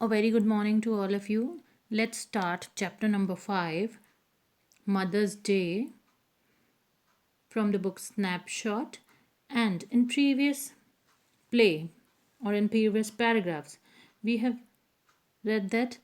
A very good morning to all of you. Let's start chapter number 5, Mother's Day, from the book Snapshot. And in previous play or in previous paragraphs, we have read that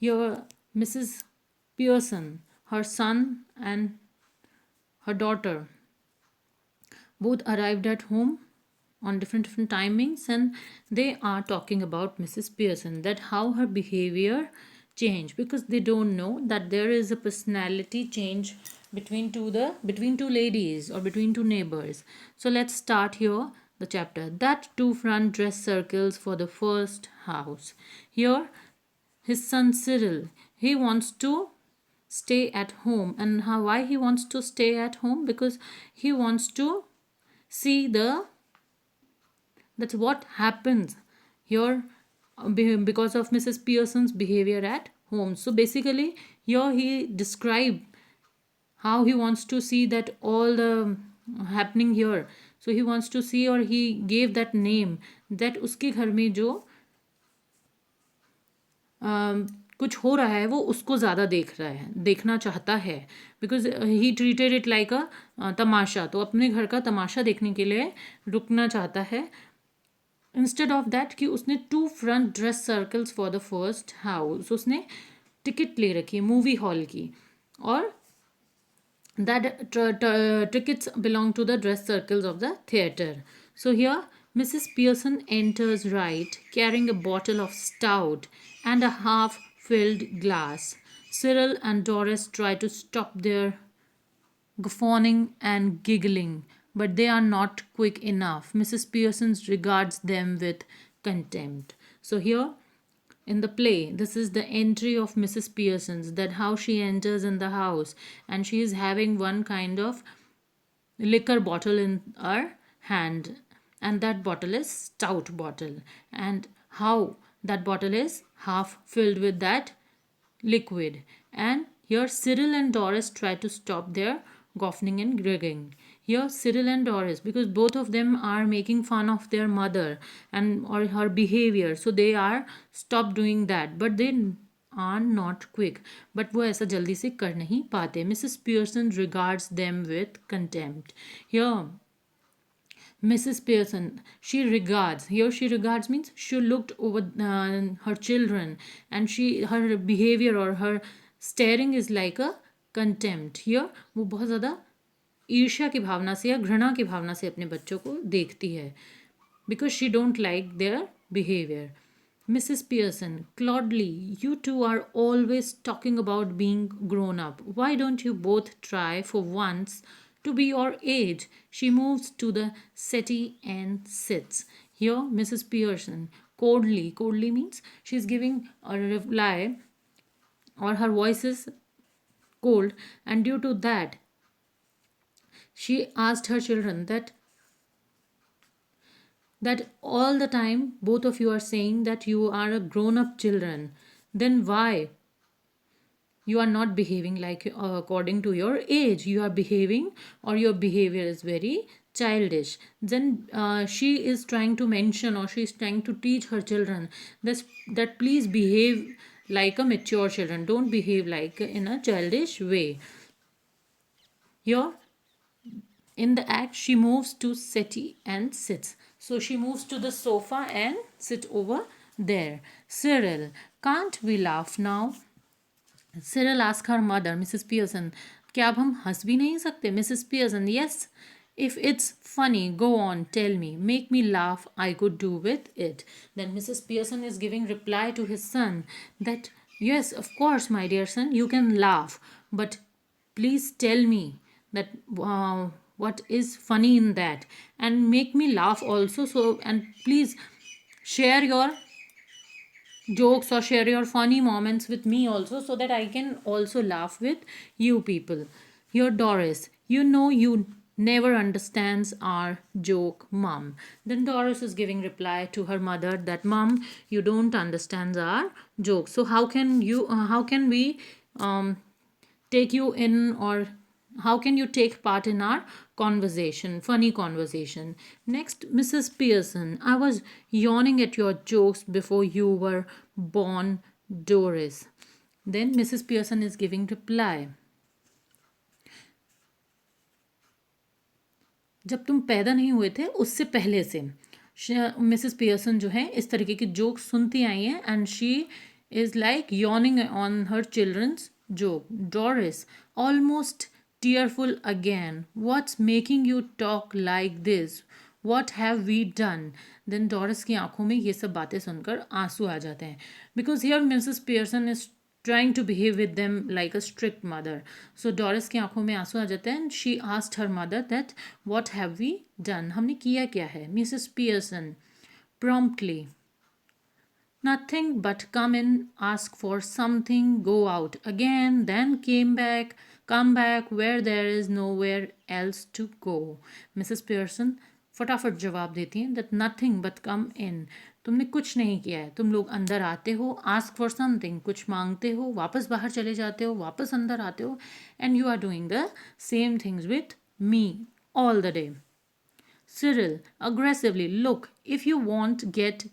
your Mrs. Pearson, her son, and her daughter both arrived at home on different timings, and they are talking about Mrs. Pearson, that how her behavior changed, because they don't know that there is a personality change between two ladies or between two neighbors. So let's start here the chapter. That two front dress circles for the first house. Here his son Cyril, he wants to stay at home. And why he wants to stay at home? Because he wants to see the that's what happens here, because of Mrs. Pearson's behavior at home. So basically, here he described how he wants to see that all the happening here. So he wants to see, or he gave that name, that उसके घर में जो कुछ हो रहा है वो उसको ज़्यादा देखना चाहता है, because he treated it like a tamasha. तो अपने घर का तमाशा देखने के लिए रुकना चाहता है. इंस्टेड ऑफ दैट कि उसने two front dress circles for the first house, उसने टिकट ले रखी है मूवी हॉल की, और that tickets belong to the dress circles of the theater. So here Mrs. Pearson enters right, carrying a bottle of stout and a half filled glass. Cyril and Doris try to stop their guffawing and giggling, but they are not quick enough. Mrs. Pearson regards them with contempt. So here in the play, this is the entry of Mrs. Pearson's, that how she enters in the house, and she is having one kind of liquor bottle in her hand, and that bottle is stout bottle, and how that bottle is half filled with that liquid. And here Cyril and Doris try to stop their goffing and giggling. Here Cyril and Doris, because both of them are making fun of their mother and or her behavior, so they are stop doing that, but they are not quick. But वो ऐसा जल्दी से कर नहीं पाते. Mrs. Pearson regards them with contempt. Here Mrs. Pearson, she regards. Here she regards means she looked over her children, and her behavior or her staring is like a contempt. Here वो बहुत ज़्यादा ईर्ष्या की भावना से या घृणा की भावना से अपने बच्चों को देखती है, because she don't like their behavior. Mrs. Pearson, Claudely, you two are always talking about being grown up. Why don't you both try for once to be your age? She moves to the settee and sits. Here, Mrs. Pearson, coldly means she's giving a reply, or her voice is cold, and due to that, she asked her children that all the time both of you are saying that you are a grown up children, then why you are not behaving like according to your age? You are behaving, or your behavior is very childish. Then she is trying to mention, or she is trying to teach her children that please behave like a mature children, don't behave like in a childish way. Here in the act, she moves to settee and sits. So she moves to the sofa and sit over there. Cyril, can't we laugh now? Cyril asks her mother, Mrs. Pearson, क्या अब हम हंस भी नहीं सकते? Mrs. Pearson, yes. If it's funny, go on, tell me. Make me laugh, I could do with it. Then Mrs. Pearson is giving reply to his son that, yes, of course, my dear son, you can laugh, but please tell me that what is funny in that, and make me laugh also. So, and please share your jokes or share your funny moments with me also, so that I can also laugh with you people. Here Doris, you never understands our joke, mom. Then Doris is giving reply to her mother that, mom, you don't understand our joke, so how can we take you in, or how can you take part in our conversation, funny conversation? Next, Mrs. Pearson, I was yawning at your jokes before you were born, Doris. Then Mrs. Pearson is giving reply. जब तुम पैदा नहीं हुए थे उससे पहले से Mrs Pearson जो है इस तरीके की जोक सुनती आई हैं and she is like yawning on her children's joke. Doris almost tearful again. What's making you talk like this? What have we done? Then Doris की आंखों में ये सब बातें सुनकर आंसू आ जाते हैं. Because here Mrs. Pearson is trying to behave with them like a strict mother. So Doris की आंखों में आंसू आ जाते हैं. And she asked her mother that what have we done? हमने किया क्या है? Mrs. Pearson promptly, nothing but come in, ask for something, go out again, then come back where there is nowhere else to go. Mrs. Pearson फटाफट जवाब देती हैं that nothing but come in. तुमने कुछ नहीं किया है. तुम लोग अंदर आते हो, ask for something, कुछ मांगते हो, वापस बाहर चले जाते हो, वापस अंदर आते हो, and you are doing the same things with me all the day. Cyril aggressively, look, if you won't get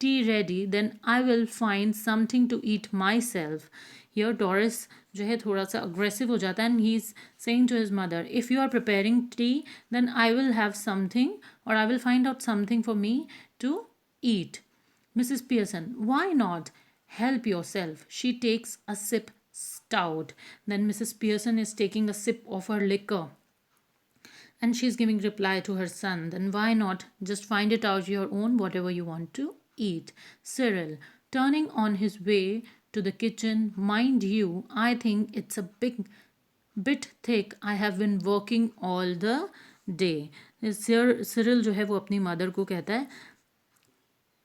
tea ready, then I will find something to eat myself. Here Doris जो है थोड़ा सा aggressive हो जाता है and he is saying to his mother, if you are preparing tea, then I will have something or I will find out something for me to eat. Mrs. Pearson, why not? Help yourself. She takes a sip stout. Then Mrs. Pearson is taking a sip of her liquor and she's giving reply to her son, then why not just find it out your own whatever you want to eat. Cyril turning on his way to the kitchen, mind you, I think it's a bit thick. I have been working all the day. Cyril जो है वो अपनी mother को कहता है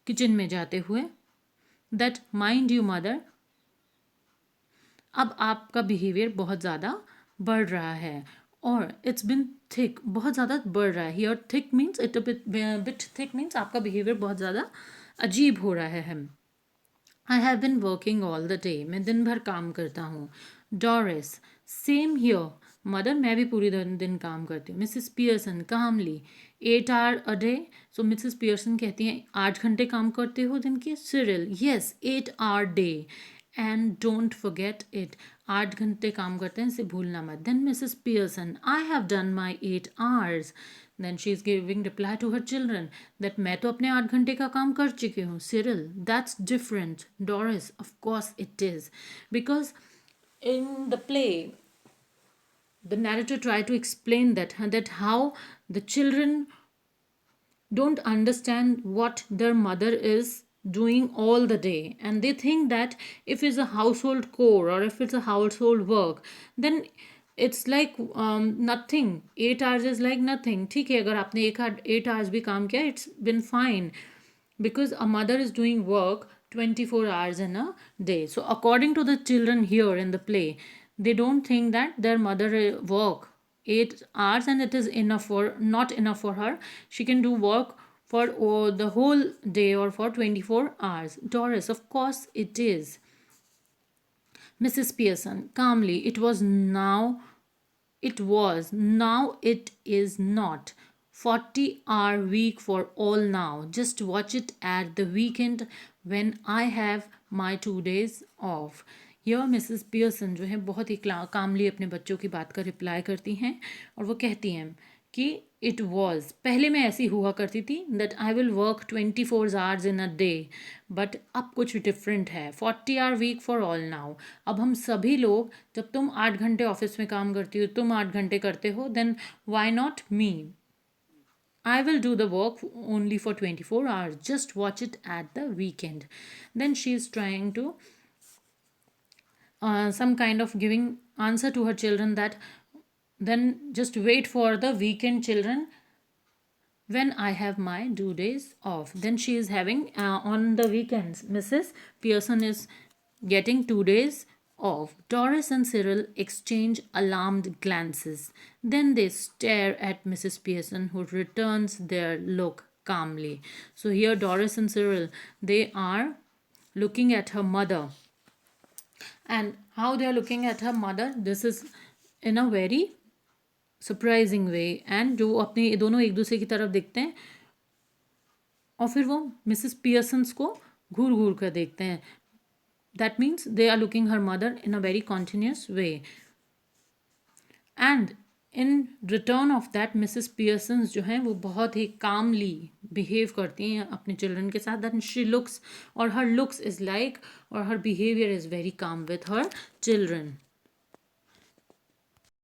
kitchen में जाते हुए दैट माइंड यू मदर, अब आपका बिहेवियर बहुत ज़्यादा बढ़ रहा है और इट्स बिन थिक, बहुत ज़्यादा बढ़ रहा है. Here thick means it bit thick means आपका बिहेवियर बहुत ज़्यादा अजीब हो रहा है. I have been working all the day, मैं दिन भर काम करता हूँ. डोरिस सेम हियर मदर, मैं भी पूरी दिन काम करती हूँ. Mrs Pearson calmly 8 hour a day. So Mrs Pearson कहती हैं 8 घंटे काम करते हो दिन के. Cyril yes 8 hour day and don't forget it, 8 घंटे काम करते हैं इसे भूलना मत. Then Mrs Pearson I have done my 8 hours. Then she is giving reply to her children that मैं तो अपने 8 घंटे का काम कर चुकी हूँ. Cyril that's different. Doris of course it is, because in the play the narrator tried to explain that how the children don't understand what their mother is doing all the day, and they think that if it's a household chore or if it's a household work, then it's like nothing. 8 hours is like nothing. ठीक है, अगर आपने 8 hours भी काम किया, it's been fine, because a mother is doing work 24 hours in a day. So according to the children here in the play, they don't think that their mother work 8 hours and it is enough for, not enough for her. She can do work for the whole day or for 24 hours. Doris, of course it is. Mrs. Pearson calmly, now it is not. 40-hour week for all now. Just watch it at the weekend when I have my 2 days off. यह Mrs Pearson जो है बहुत ही कामली अपने बच्चों की बात का reply करती हैं और वो कहती हैं कि इट वॉज, पहले मैं ऐसी हुआ करती थी that I will work 24 hours in a day, but अब कुछ डिफरेंट है. 40-hour week for all now. अब हम सभी लोग, जब तुम 8 घंटे ऑफिस में काम करती हो, तुम 8 घंटे करते हो, then why not me? I will do the work only for 24 hours. Just watch it at the weekend. Then she is trying to some kind of giving answer to her children that then just wait for the weekend, children, when I have my 2 days off. Then she is having on the weekends, Mrs. Pearson is getting 2 days off. Doris and Cyril exchange alarmed glances. Then they stare at Mrs. Pearson, who returns their look calmly. So here Doris and Cyril, they are looking at her mother. And how they are looking at her mother, this is in a very surprising way, and जो अपने दोनों एक दूसरे की तरफ देखते हैं और फिर वो मिसेस पियर्सन्स को घूर घूर कर देखते हैं. That means they are looking her mother in a very continuous way. And in return of that Mrs Pearson's जो हैं वो बहुत ही कामली बिहेव करती हैं अपने चिल्ड्रन के साथ. दैट शी लुक्स, और हर लुक्स इज़ लाइक, और her behaviour is very calm with her children.